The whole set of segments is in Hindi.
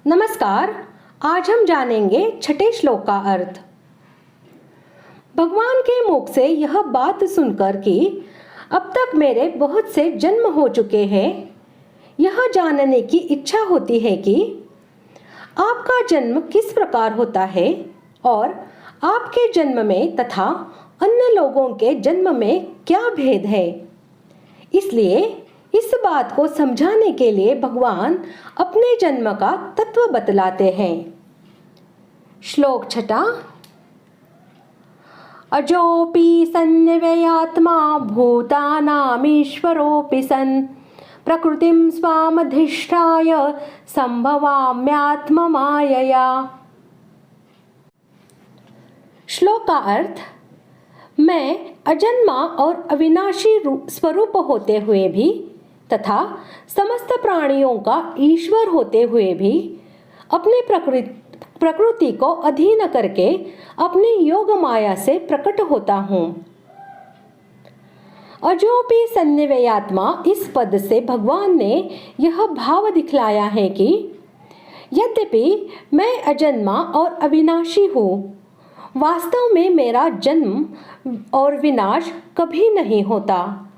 नमस्कार। आज हम जानेंगे छठे श्लोक का अर्थ। भगवान के मुख से यह बात सुनकर कि अब तक मेरे बहुत से जन्म हो चुके हैं, यह जानने की इच्छा होती है कि आपका जन्म किस प्रकार होता है और आपके जन्म में तथा अन्य लोगों के जन्म में क्या भेद है। इसलिए इस बात को समझाने के लिए भगवान अपने जन्म का तत्व बतलाते हैं। श्लोक छठा। अजोपि सन्निव्ययात्मा भूतानामीश्वरोऽपि सन् प्रकृतिं स्वामधिष्ठाय संभवाम्यात्ममायया। श्लोक का अर्थ, मैं अजन्मा और अविनाशी स्वरूप होते हुए भी तथा समस्त प्राणियों का ईश्वर होते हुए भी अपने प्रकृति को अधीन करके अपनी योग माया से प्रकट होता हूँ। अजोपि सन्निव्ययात्मा, इस पद से भगवान ने यह भाव दिखलाया है कि यद्यपि मैं अजन्मा और अविनाशी हूँ, वास्तव में मेरा जन्म और विनाश कभी नहीं होता,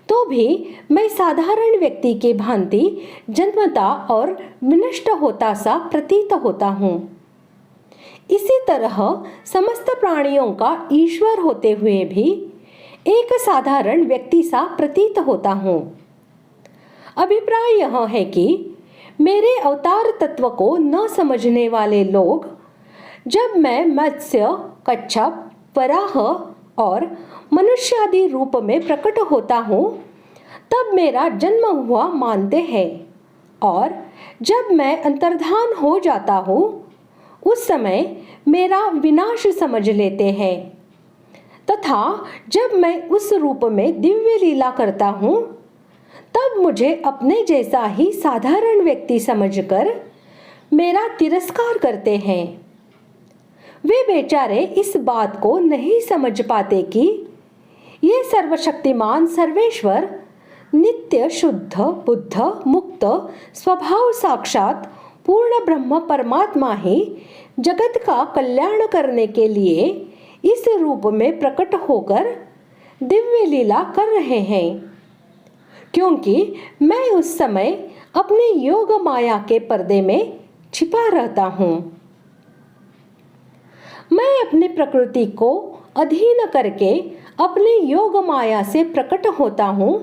तो भी मैं साधारण व्यक्ति की भांति जन्मता और विनष्ट होता सा प्रतीत होता हूँ। इसी तरह समस्त प्राणियों का ईश्वर होते हुए भी एक साधारण व्यक्ति सा प्रतीत होता हूँ। अभिप्राय यह है कि मेरे अवतार तत्व को न समझने वाले लोग, जब मैं मत्स्य, कच्छप, वराह और मनुष्य आदि रूप में प्रकट होता हूँ, तब मेरा जन्म हुआ मानते हैं, और जब मैं अंतर्धान हो जाता हूँ उस समय मेरा विनाश समझ लेते हैं, तथा जब मैं उस रूप में दिव्य लीला करता हूँ तब मुझे अपने जैसा ही साधारण व्यक्ति समझकर मेरा तिरस्कार करते हैं। वे बेचारे इस बात को नहीं समझ पाते कि ये सर्वशक्तिमान सर्वेश्वर नित्य शुद्ध बुद्ध मुक्त स्वभाव साक्षात पूर्ण ब्रह्म परमात्मा ही जगत का कल्याण करने के लिए इस रूप में प्रकट होकर दिव्य लीला कर रहे हैं, क्योंकि मैं उस समय अपने योग माया के पर्दे में छिपा रहता हूँ। मैं अपनी प्रकृति को अधीन करके अपने योग माया से प्रकट होता हूँ।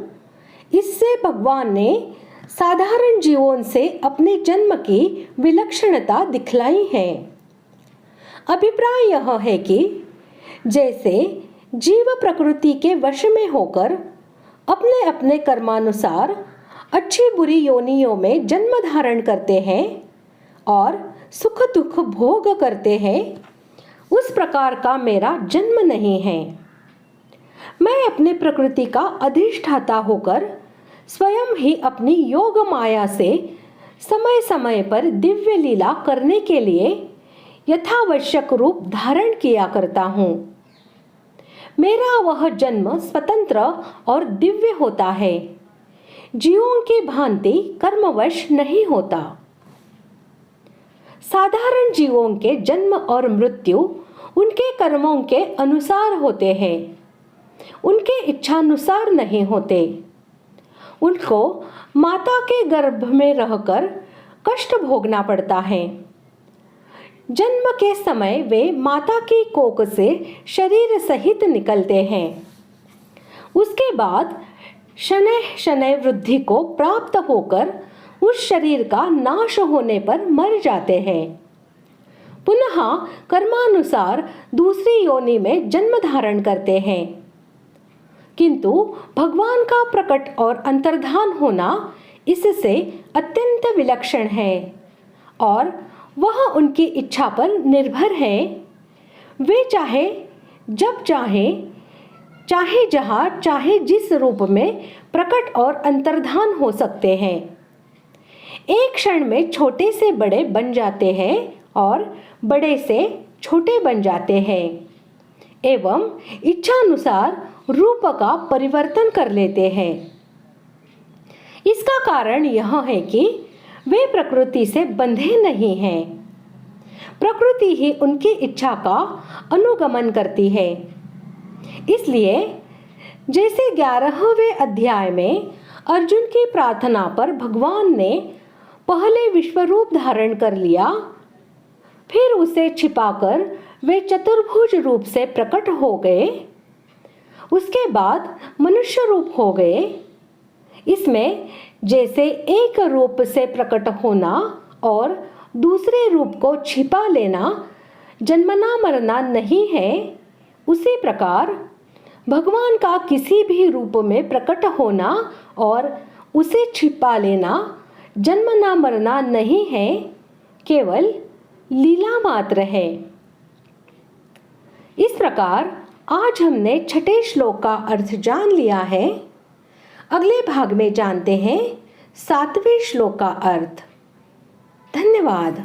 इससे भगवान ने साधारण जीवों से अपने जन्म की विलक्षणता दिखलाई है। अभिप्राय यह है कि जैसे जीव प्रकृति के वश में होकर अपने अपने कर्मानुसार अच्छी बुरी योनियों में जन्म धारण करते हैं और सुख दुख भोग करते हैं, उस प्रकार का मेरा जन्म नहीं है। मैं अपनी प्रकृति का अधिष्ठाता होकर स्वयं ही अपनी योग माया से समय समय पर दिव्य लीला करने के लिए यथावश्यक रूप धारण किया करता हूँ। मेरा वह जन्म स्वतंत्र और दिव्य होता है, जीवों की भांति कर्मवश नहीं होता। साधारण जीवों के जन्म और मृत्यु उनके कर्मों के अनुसार होते हैं, उनके इच्छानुसार नहीं होते। उनको माता के गर्भ में रहकर कष्ट भोगना पड़ता है। जन्म के समय वे माता की कोख से शरीर सहित निकलते हैं। उसके बाद शनैः शनैः वृद्धि को प्राप्त होकर उस शरीर का नाश होने पर मर जाते हैं। पुनः कर्मानुसार दूसरी योनि में जन्म धारण करते हैं, किंतु भगवान का प्रकट और अंतर्धान होना इससे अत्यंत विलक्षण है और वह उनकी इच्छा पर निर्भर है। वे चाहे जब चाहे जहाँ चाहे जिस रूप में प्रकट और अंतर्धान हो सकते हैं। एक क्षण में छोटे से बड़े बन जाते हैं और बड़े से छोटे बन जाते हैं एवं इच्छानुसार रूप का परिवर्तन कर लेते हैं। इसका कारण यह है कि वे प्रकृति से बंधे नहीं हैं। प्रकृति ही उनकी इच्छा का अनुगमन करती है। इसलिए जैसे 11वें अध्याय में अर्जुन की प्रार्थना पर भगवान ने पहले विश्वरूप धारण कर लिया, फिर उसे छिपाकर वे चतुर्भुज रूप से प्रकट हो गए, उसके बाद मनुष्य रूप हो गए। इसमें जैसे एक रूप से प्रकट होना और दूसरे रूप को छिपा लेना जन्मना मरना नहीं है, उसी प्रकार भगवान का किसी भी रूप में प्रकट होना और उसे छिपा लेना जन्मना मरना नहीं है, केवल लीला मात्र है। इस प्रकार आज हमने छठे श्लोक का अर्थ जान लिया है। अगले भाग में जानते हैं 7वें श्लोक का अर्थ। धन्यवाद।